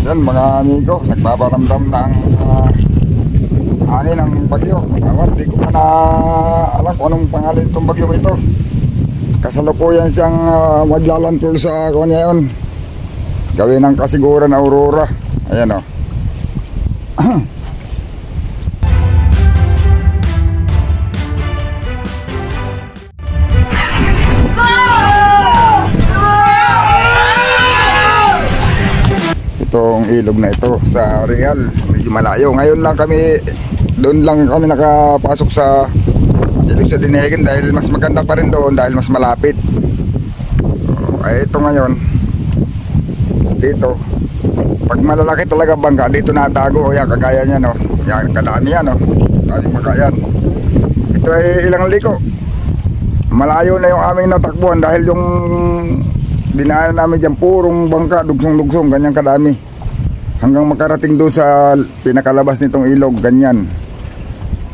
Yan mga amigo, nagpaparamdam ng hangin ng bagyo. Awan, di ko pa na alam kung anong pangalan itong bagyo ito. Kasalukuyan siyang maglalantol sa kuwan ngayon. Gawin ng kasiguran na Aurora. Ayan o. Itong ilog na ito sa Real, medyo malayo. Ngayon lang kami, doon lang kami nakapasok sa ilog sa Dinahigan dahil mas maganda pa rin doon dahil mas malapit. Ay ito ngayon, dito, pag malalaki talaga bangka, dito natago. O yan, kagaya niya no, yan, kadami yan no, kadami makayan. Ito ay ilang liko. Malayo na yung aming natakbuhan dahil yung dinaanan namin dyan purong bangka, dugsong-dugsong, ganyan kadami. Hanggang makarating doon sa pinakalabas nitong ilog, ganyan.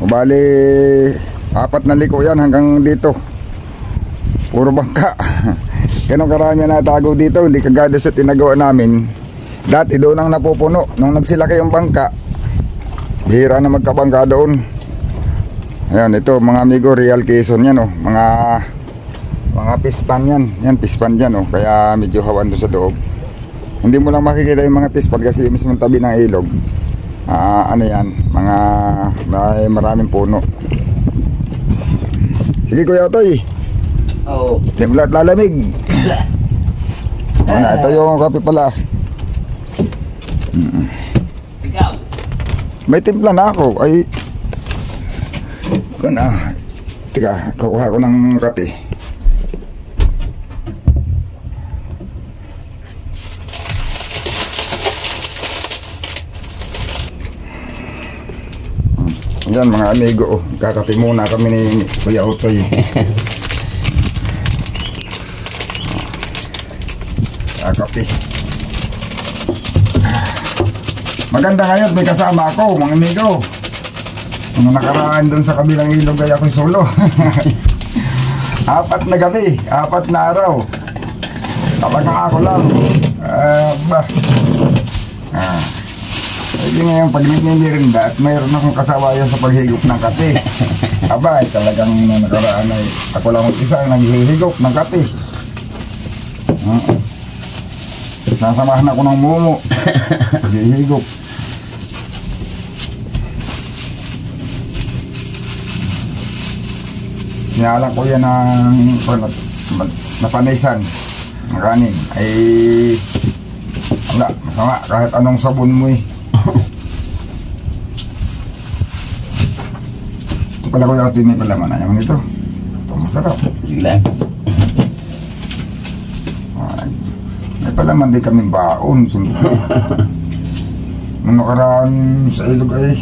Bali, 4 na liko yan hanggang dito. Puro bangka. Ganun karami na natago dito, hindi kagada sa tinagawa namin. Dati doon ang napupuno. Nung nagsilaki yung bangka, bihira na magkabangka doon. Ayan, ito mga amigo, Real Quezon yan oh. Mga pispan yan. Yan, pispan dyan oh. Kaya medyo hawan doon sa loob. Hindi mo lang makikita yung mga pispan kasi yung mismong tabi ng ilog. Ano yan, may maraming puno. Sige Kuya Otoy. Oo. Timla at lalamig. Ito yung kape pala. Ikaw? May timpla na ako. Ay, teka, kukuha ko ng kape. Yan mga amigo, oh. Kakape muna kami ni Kuya Otoy. Kakape. Maganda ngayon, may kasama ako mga amigo. Nung nakaraan dun sa kabilang ilog ay ako'y solo. 4 na gabi, 4 na araw. Talagang ako lang. Hindi ngayon pag nagmimirinda at mayroon akong kasawayan sa paghigop ng kape. Abay, talagang nakaraan ay ako lang isa ang naghihigop ng kape. Sasamahan ako ng mumo. Paghihigop. Sinalang ko yan ng napanisan ng kanin. Ay wala, masama kahit anong sabon mo eh. Ito pala Kuya Otoy, may palaman na naman ito. Ito masarap. May palaman din kaming baon. Nung nakaraan sa ilog ay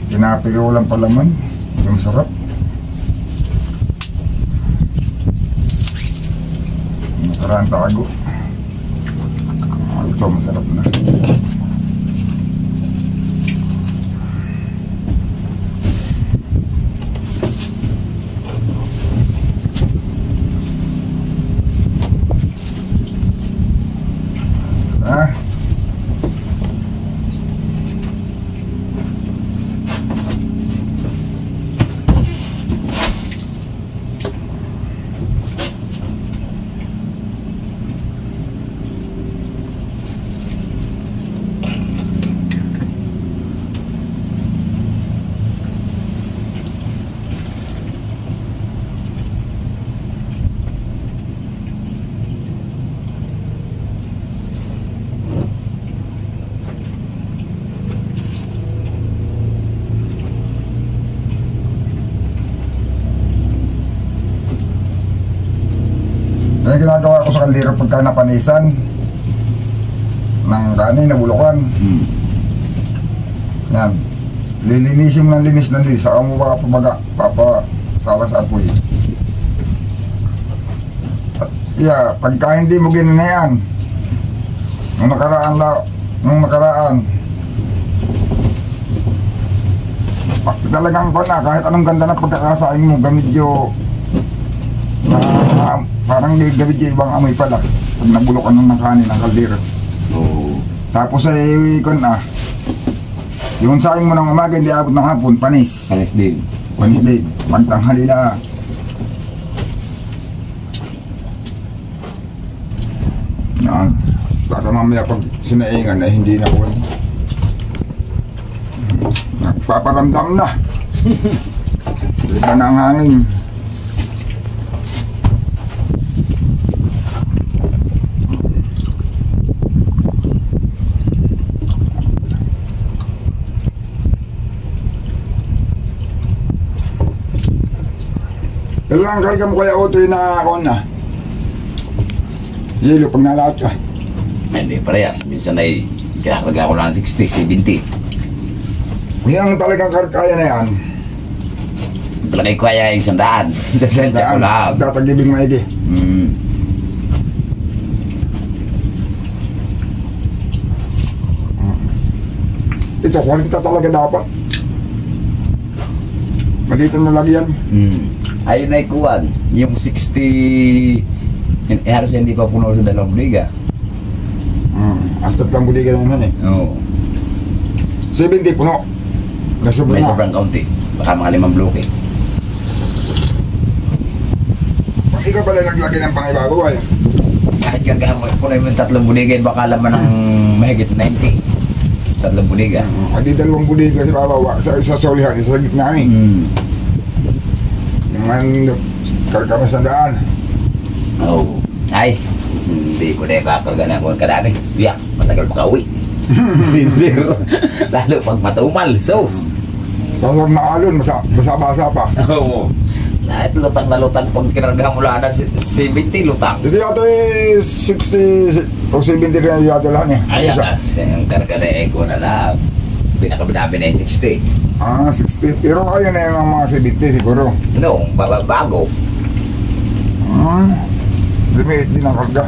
tinapig ko lang palaman. Ito masarap. Nakaraan tago. Ito masarap na. Kaya ginagawa ko sa kaldero pagka napanisan ng kanin, nabulukan. Yan. Lilinisin mo ng linis ng linis. Saka mo papasala sa apoy. At pagka hindi mo ginanayan, nung nakaraan, talagang kahit anong ganda ng pagkakasaing mo, gamidyo parang may gamidyo ibang amoy pala pag nabulukan ng kanin ng kaldero. Tapos ay kun yung saing mo ng umaga hindi abot ng hapon, panis. Panis din. Panis din. Pagtanghali lang. Na, baka mamaya pag sinaingan ay hindi na po. Nagpaparamdam na. Iba na ang hangin. Kailangan karga mo kaya auto yung nakakon na. Yelo pag nalaot ka. Hindi parehas. Minsan ay kinakarga ko lang 60, 70. Yung talagang kaya na yan. Talaga ko kaya yung 100. Sasensya ko lang. Tatagibing maigi. Ito, kwalita talaga dapat. Malito na lagyan. Ayun na ikuan. Yung 60, halos hindi pa puno sa 2 liga. Hasta lang budigan naman eh. Oo. 70 puno. Nasobra May na. sobrang kaunti. Baka mga 5 bloke. Pag ikaw pala naglagay ng pangibabaw ay. Kahit kargahan mo, puno yung 3 budigan, baka laman ng mahigit 90. 3 budigan. Adi 2 budigan si babaw. Sa solihan, sa gitna ni. Yung karga sa daan. Oo. Ay, hindi ko na kakarga na kung kadami. Biyak, matagal pa kauwi. Zero. Lalo pag matumal, sos. Tapos na alon, basa-basa pa. Oo. Kahit lutang na lutang, pag kinarga mo lang na 70 lutang. Dito yata eh 60 o 70 rin yata lang eh. Ay, ang karga na ko na lang. Pinakabinabi na yung 60. 60. Pero kaya na yung mga 70 siguro. Noong bago. Limit din ang karga.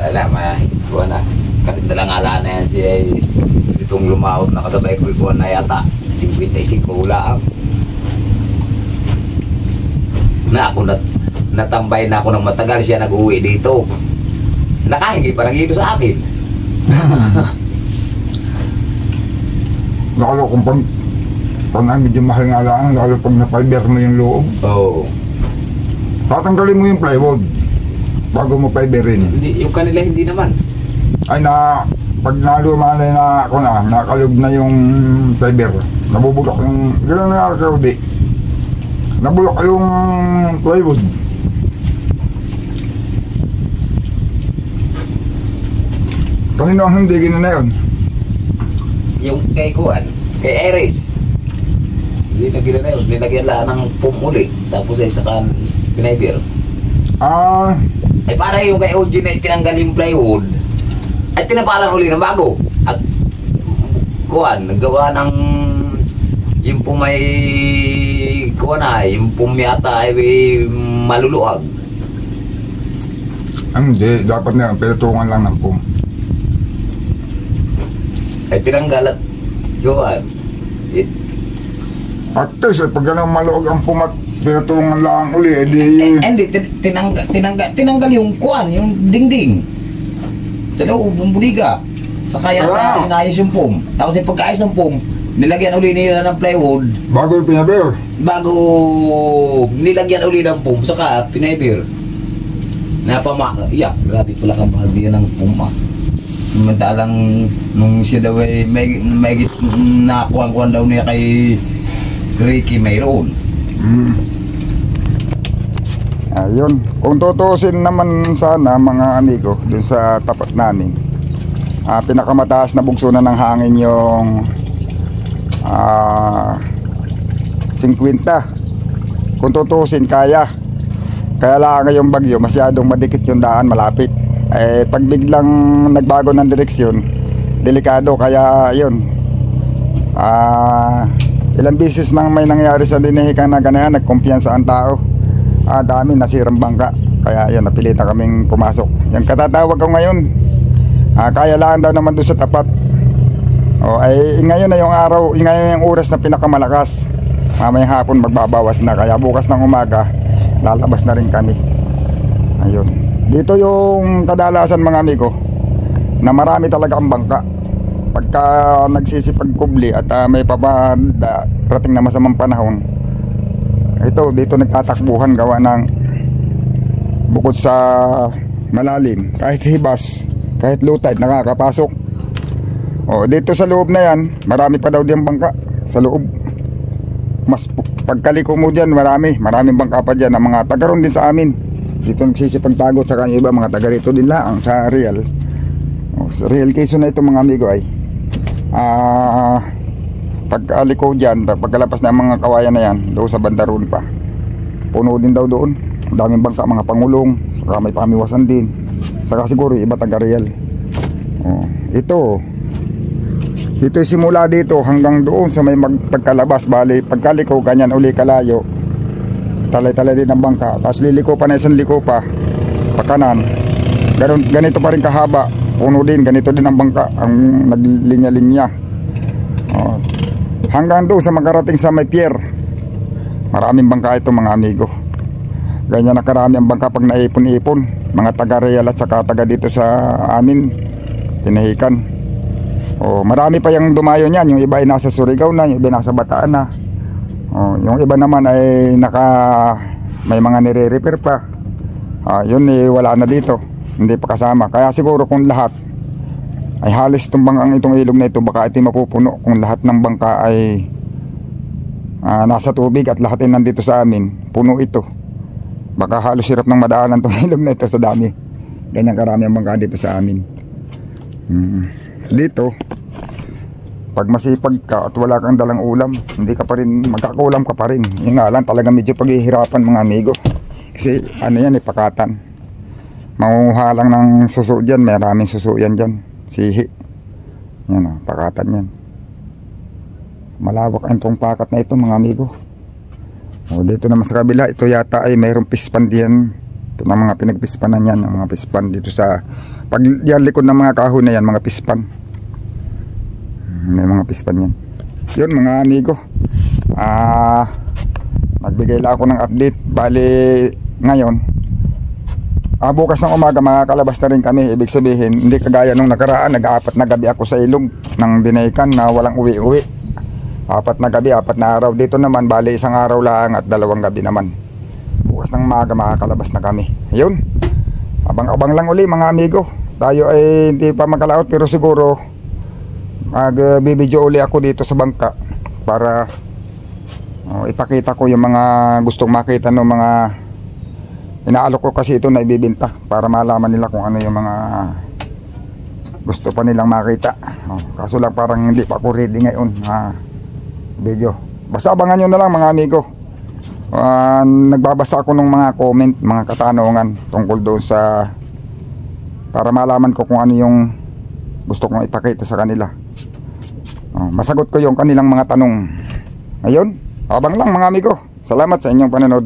Alam, ikuha na. Katinda lang ala na yan siya. Itong lumahot na kasabay ko ikuha na yata. 55 lang. Na ako natambay na ako ng matagal siya nag-uwi dito. Nakahingi pa ng hilo sa akin. Lalo kung pag medyo mahal nga lang, lalo pag na-fiber mo yung loob. Oo. Tatanggalin mo yung plywood bago mo fiberin. Hindi, yung kanila hindi naman. Ay pag nalumanay na ako na, nakalog na yung fiber, nabubulok yung, gano'n na sa Saudi. Nabulok yung plywood. Kanino ang hindi gina na yun? Yung kay Kuan, kay Iris. Linagyan na yun, linagyan lang ng pumuli. Tapos ay saka pinayber. Ay para yung kay OG na tinanggal yung plywood, ay tinapalan uli ng bago. At Kuan, naggawa ng yung pumay Kuan ay, yung pumyata ay maluluag. Hindi, dapat na pinatungan lang ng pum. Ay tinanggal at Kuan. At least, pag gano'ng maluwag ang pumat, pinatungan lang uli, Hindi, tinanggal yung Kuan, yung dingding. Sa loob ng buliga. Saka yata inayos yung pum. Tapos yung pagkaayos ng pum, nilagyan uli nila ng plywood. bago yung pinaber. Bago nilagyan uli ng pum, saka pinayber. Grabe pala ka bahagi ng pum ah. Samantalang nung siya daw ay may nakuha daw niya kay Ricky mayroon. Ayun, kung tutusin naman sana mga amigo dun sa tapat namin, pinakamataas na bugsunan ng hangin yung 50. Kung tutusin kaya lang ngayong bagyo masyadong madikit yung daan, malapit. Pag biglang nagbago ng direksyon, delikado. Kaya yun, ilang beses nang may nangyari sa Dinahican na ganyan, nagkumpiyansa ang tao. Dami nasirang bangka. Kaya yun, napilitan kaming pumasok. Yung katatawag ko ngayon, kaya lang daw naman doon sa tapat. Ngayon na yung araw, ngayon yung oras na pinakamalakas. Mamayang hapon magbabawas na. Kaya bukas ng umaga lalabas na rin kami. Ayun, dito yung kadalasan mga amigo na marami talaga ang bangka. pagka nagsisipagkubli at may paparating na masamang panahon, ito dito nagtatakbuhan gawa ng bukod sa malalim, kahit hibas, kahit low tide nakakapasok. Dito sa loob na yan, marami pa daw diyang bangka sa loob. Mas pagkaliko mo dyan, maraming bangka pa dyan na mga taga ron din sa amin. Dito nagsisipagtago sa kanya iba, mga taga rito din lang sa Real. Sa Real Quezon na ito mga amigo ay pagkaliko dyan, pagkalapas na mga kawayan na yan, doon sa bandaron pa, puno din daw doon. Ang daming bangka, mga pangulong, saka may pamiwasan din, saka siguro iba taga Real. Ito simula dito hanggang doon sa may pagkalabas, bali pagkaliko ganyan uli kalayo, talay-talay din ang bangka, tapos liliko pa na isang liko pa pakanan, ganito pa rin kahaba, puno din, ganito din ang bangka, ang naglinya-linya. Hanggang doon sa makarating sa may pier, maraming bangka ito mga amigo. Ganyan na karami ang bangka pag naipon-ipon, mga taga Real at saka taga dito sa amin Tinahikan. Marami pa yung dumayo niyan. Yung iba ay nasa Surigao na, yung iba nasa Bataan na. Yung iba naman ay may mga nire-repair pa. Yun wala na dito, hindi pa kasama. Kaya siguro kung lahat ay halos itong ilog na ito, baka ito mapupuno kung lahat ng bangka ay nasa tubig at lahat ay nandito sa amin, puno ito. Baka halos hirap ng madaanan itong ilog na ito sa dami. Ganyan karami ang bangka dito sa amin. Dito pag masipag ka at wala kang dalang ulam, hindi ka pa rin, magkakulam ka pa rin. Yung nga lang talaga medyo paghihirapan mga amigo, kasi ano yan pakatan. Mangunguha lang ng suso dyan, maraming suso yan dyan, sihi yan pakatan yan. Malawak ang itong pakat na ito mga amigo. Dito naman sa kabila, ito yata ay mayroong pispan diyan. Ito na mga pinagpispanan yan, mga pispan dito sa pag yan likod ng mga kahoy na yan, mga pispan. May mga pispan yan. Yun mga amigo, nagbigay lang ako ng update. Bali ngayon, bukas ng umaga makakalabas na rin kami. Ibig sabihin, hindi kagaya nung nakaraan, nag-apat na gabi ako sa ilog ng Dinahican na walang uwi-uwi. 4 na gabi, 4 na araw. Dito naman bali 1 araw lang at 2 gabi naman. Bukas ng umaga makakalabas na kami. Ayun, abang-abang lang uli mga amigo. Tayo ay hindi pa makalaot, pero siguro magbibideo uli ako dito sa bangka para ipakita ko yung mga gustong makita ng mga inaalok ko, kasi ito na ibibenta para malaman nila kung ano yung mga gusto pa nilang makita. Kaso lang parang hindi pa ako ready ngayon video. Basta abangan nyo na lang mga amigo. Nagbabasa ako ng mga comment, mga katanungan tungkol doon sa, para malaman ko kung ano yung gusto kong ipakita sa kanila. Masagot ko yung kanilang mga tanong. Ayun, abang lang mga amigo. Salamat sa inyong panonood.